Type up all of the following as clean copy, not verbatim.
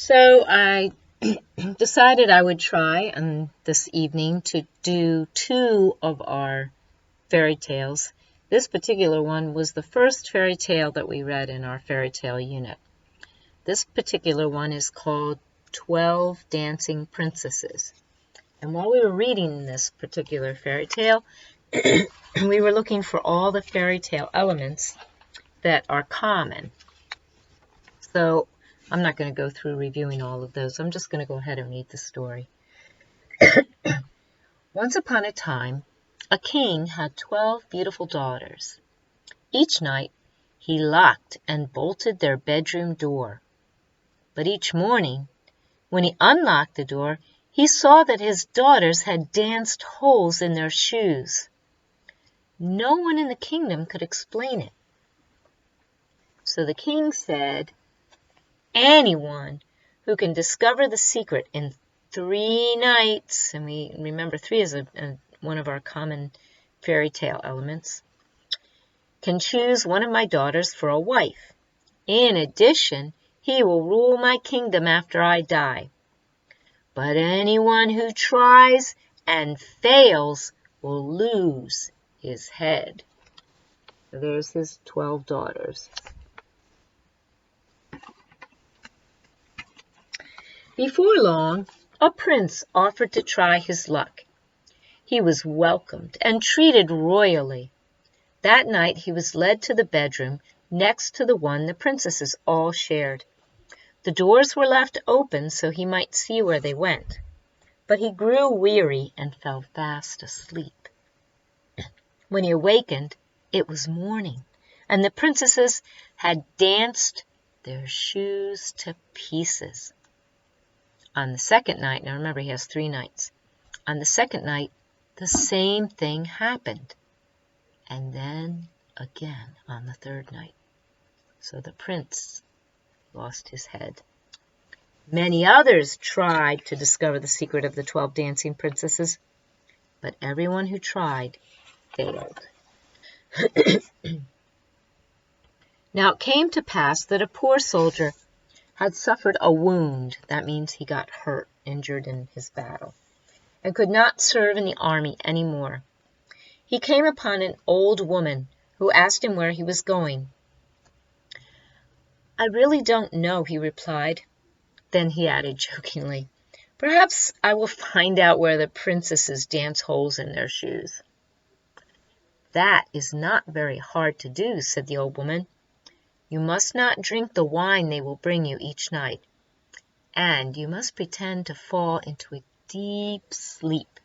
So I decided I would try this evening to do two of our fairy tales. This particular one was the first fairy tale that we read in our fairy tale unit. This particular one is called 12 Dancing Princesses. And while we were reading this particular fairy tale, we were looking for all the fairy tale elements that are common. So I'm not going to go through reviewing all of those. I'm just going to go ahead and read the story. Once upon a time, a king had 12 beautiful daughters. Each night, he locked and bolted their bedroom door. But each morning, when he unlocked the door, he saw that his daughters had danced holes in their shoes. No one in the kingdom could explain it. So the king said, "Anyone who can discover the secret in 3 nights," and we remember 3 is one of our common fairy tale elements, "can choose one of my daughters for a wife. In addition, he will rule my kingdom after I die. But anyone who tries and fails will lose his head." So there's his 12 daughters. Before long, a prince offered to try his luck. He was welcomed and treated royally. That night he was led to the bedroom next to the one the princesses all shared. The doors were left open so he might see where they went, but he grew weary and fell fast asleep. When he awakened, it was morning, and the princesses had danced their shoes to pieces. On the second night, now remember he has 3 nights, on the second night, the same thing happened. And then again on the 3rd night. So the prince lost his head. Many others tried to discover the secret of the 12 dancing princesses, but everyone who tried failed. Now it came to pass that a poor soldier had suffered a wound, that means he got hurt, injured in his battle, and could not serve in the army any more. He came upon an old woman who asked him where he was going. "I really don't know," he replied. Then he added jokingly, "Perhaps I will find out where the princesses dance holes in their shoes." "That is not very hard to do," said the old woman. "You must not drink the wine they will bring you each night, and you must pretend to fall into a deep sleep."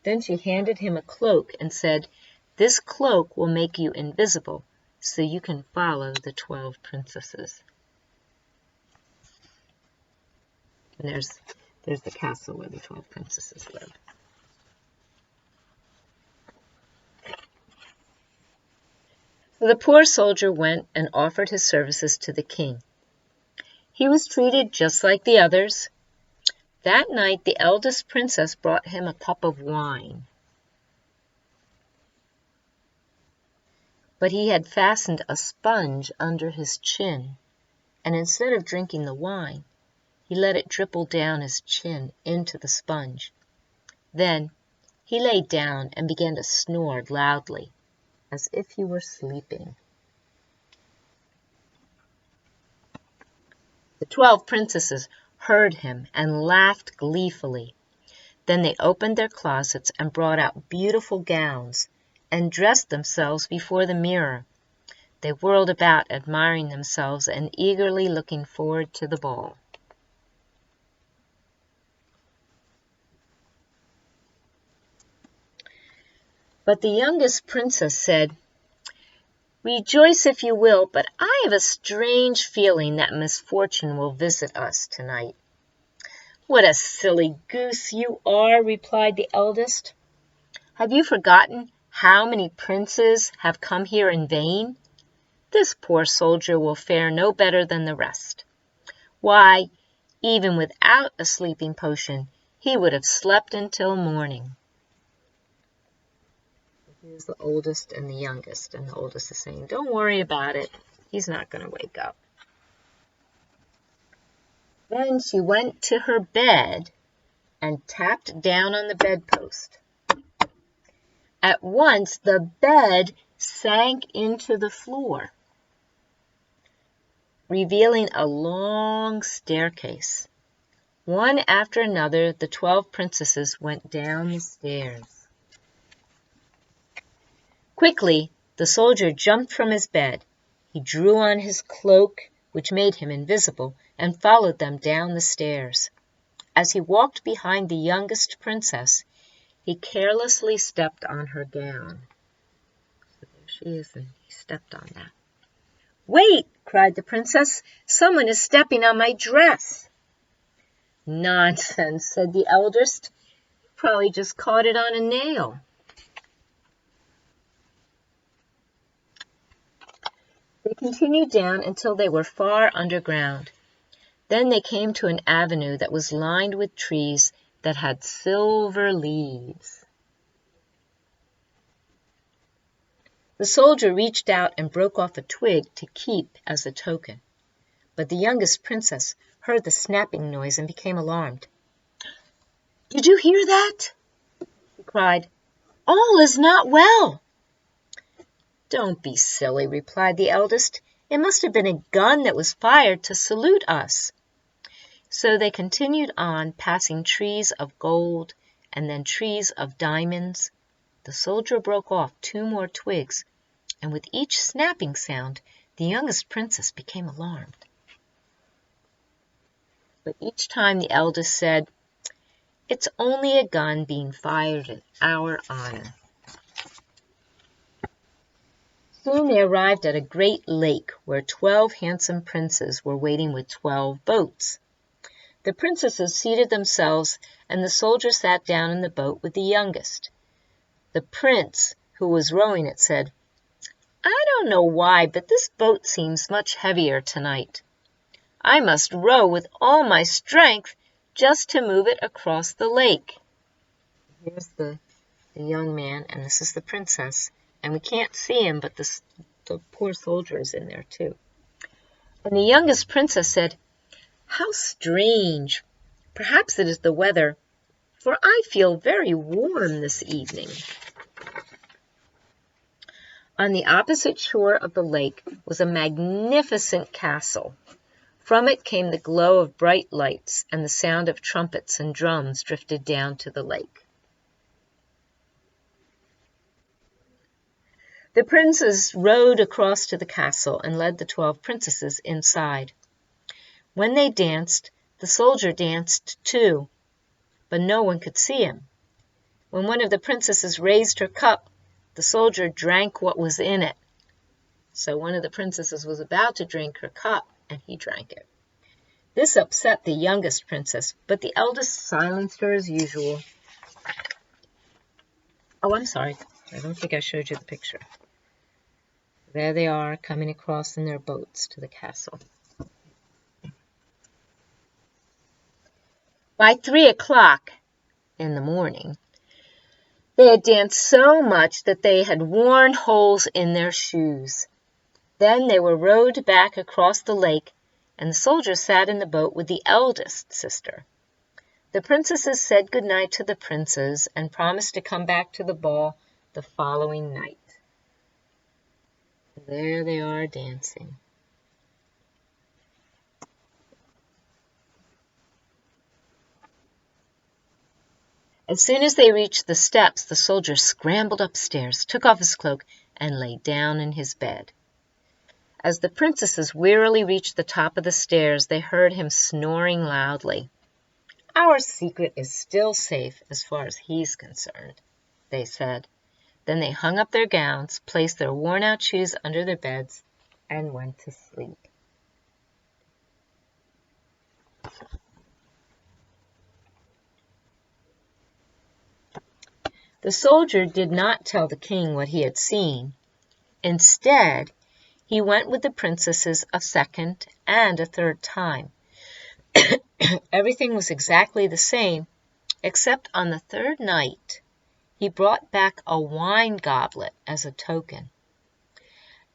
Then she handed him a cloak and said, "This cloak will make you invisible, so you can follow the 12 princesses." And there's the castle where the 12 princesses live. So the poor soldier went and offered his services to the king. He was treated just like the others. That night the eldest princess brought him a cup of wine. But he had fastened a sponge under his chin, and instead of drinking the wine, he let it dribble down his chin into the sponge. Then he lay down and began to snore loudly, as if he were sleeping. The 12 princesses heard him and laughed gleefully. Then they opened their closets and brought out beautiful gowns and dressed themselves before the mirror. They whirled about, admiring themselves and eagerly looking forward to the ball. But the youngest princess said, "Rejoice if you will, but I have a strange feeling that misfortune will visit us tonight." "What a silly goose you are," replied the eldest. "Have you forgotten how many princes have come here in vain? This poor soldier will fare no better than the rest. Why, even without a sleeping potion, he would have slept until morning." Here's the oldest and the youngest, and the oldest is saying, "Don't worry about it. He's not going to wake up." Then she went to her bed and tapped down on the bedpost. At once the bed sank into the floor, revealing a long staircase. One after another, the 12 princesses went down the stairs. Quickly, the soldier jumped from his bed. He drew on his cloak, which made him invisible, and followed them down the stairs. As he walked behind the youngest princess, he carelessly stepped on her gown. So there she is, and he stepped on that. "Wait!" cried the princess. "Someone is stepping on my dress." "Nonsense," said the eldest. "You probably just caught it on a nail." They continued down until they were far underground. Then they came to an avenue that was lined with trees that had silver leaves. The soldier reached out and broke off a twig to keep as a token. But the youngest princess heard the snapping noise and became alarmed. "Did you hear that?" she cried. "All is not well." "Don't be silly," replied the eldest. "It must have been a gun that was fired to salute us." So they continued on, passing trees of gold and then trees of diamonds. The soldier broke off 2 more twigs, and with each snapping sound, the youngest princess became alarmed. But each time the eldest said, "It's only a gun being fired in our honor." Soon they arrived at a great lake where 12 handsome princes were waiting with 12 boats. The princesses seated themselves, and the soldier sat down in the boat with the youngest. The prince, who was rowing it, said, "I don't know why, but this boat seems much heavier tonight. I must row with all my strength just to move it across the lake." Here's the young man, and this is the princess. And we can't see him, but the poor soldier is in there too. And the youngest princess said, "How strange! Perhaps it is the weather, for I feel very warm this evening." On the opposite shore of the lake was a magnificent castle. From it came the glow of bright lights, and the sound of trumpets and drums drifted down to the lake. The princes rowed across to the castle and led the 12 princesses inside. When they danced, the soldier danced too, but no one could see him. When one of the princesses raised her cup, the soldier drank what was in it. So one of the princesses was about to drink her cup, and he drank it. This upset the youngest princess, but the eldest silenced her as usual. Oh, I'm sorry. I don't think I showed you the picture. There they are, coming across in their boats to the castle. By 3 o'clock in the morning, they had danced so much that they had worn holes in their shoes. Then they were rowed back across the lake, and the soldier sat in the boat with the eldest sister. The princesses said good night to the princes and promised to come back to the ball the following night. There they are dancing. As soon as they reached the steps, the soldier scrambled upstairs, took off his cloak, and lay down in his bed. As the princesses wearily reached the top of the stairs, they heard him snoring loudly. "Our secret is still safe as far as he's concerned," they said. Then they hung up their gowns, placed their worn-out shoes under their beds, and went to sleep. The soldier did not tell the king what he had seen. Instead, he went with the princesses a second and a third time. Everything was exactly the same, except on the third night, he brought back a wine goblet as a token.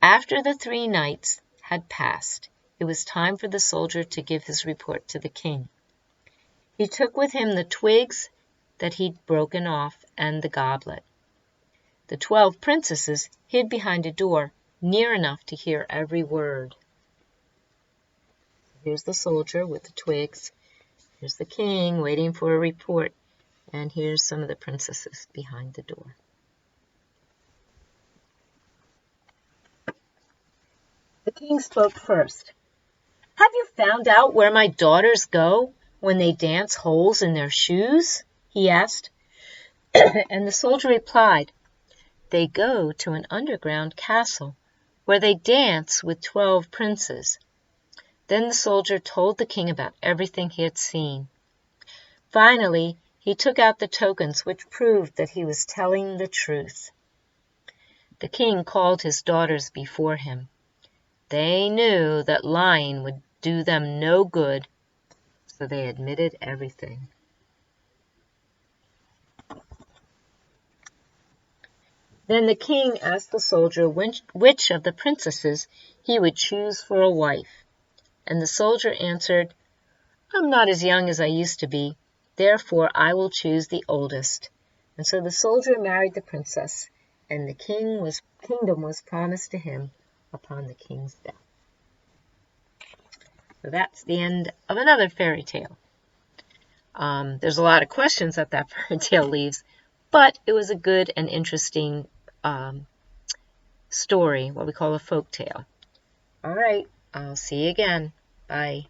After the 3 nights had passed, it was time for the soldier to give his report to the king. He took with him the twigs that he'd broken off and the goblet. The 12 princesses hid behind a door, near enough to hear every word. Here's the soldier with the twigs. Here's the king waiting for a report. And here's some of the princesses behind the door. The king spoke first. "Have you found out where my daughters go when they dance holes in their shoes?" he asked. And the soldier replied, "They go to an underground castle where they dance with 12 princes." Then the soldier told the king about everything he had seen. Finally, he took out the tokens which proved that he was telling the truth. The king called his daughters before him. They knew that lying would do them no good, so they admitted everything. Then the king asked the soldier which of the princesses he would choose for a wife. And the soldier answered, "I'm not as young as I used to be, therefore I will choose the oldest." And so the soldier married the princess, and the kingdom was promised to him upon the king's death. So that's the end of another fairy tale. There's a lot of questions that fairy tale leaves, but it was a good and interesting story, what we call a folk tale. All right, I'll see you again. Bye.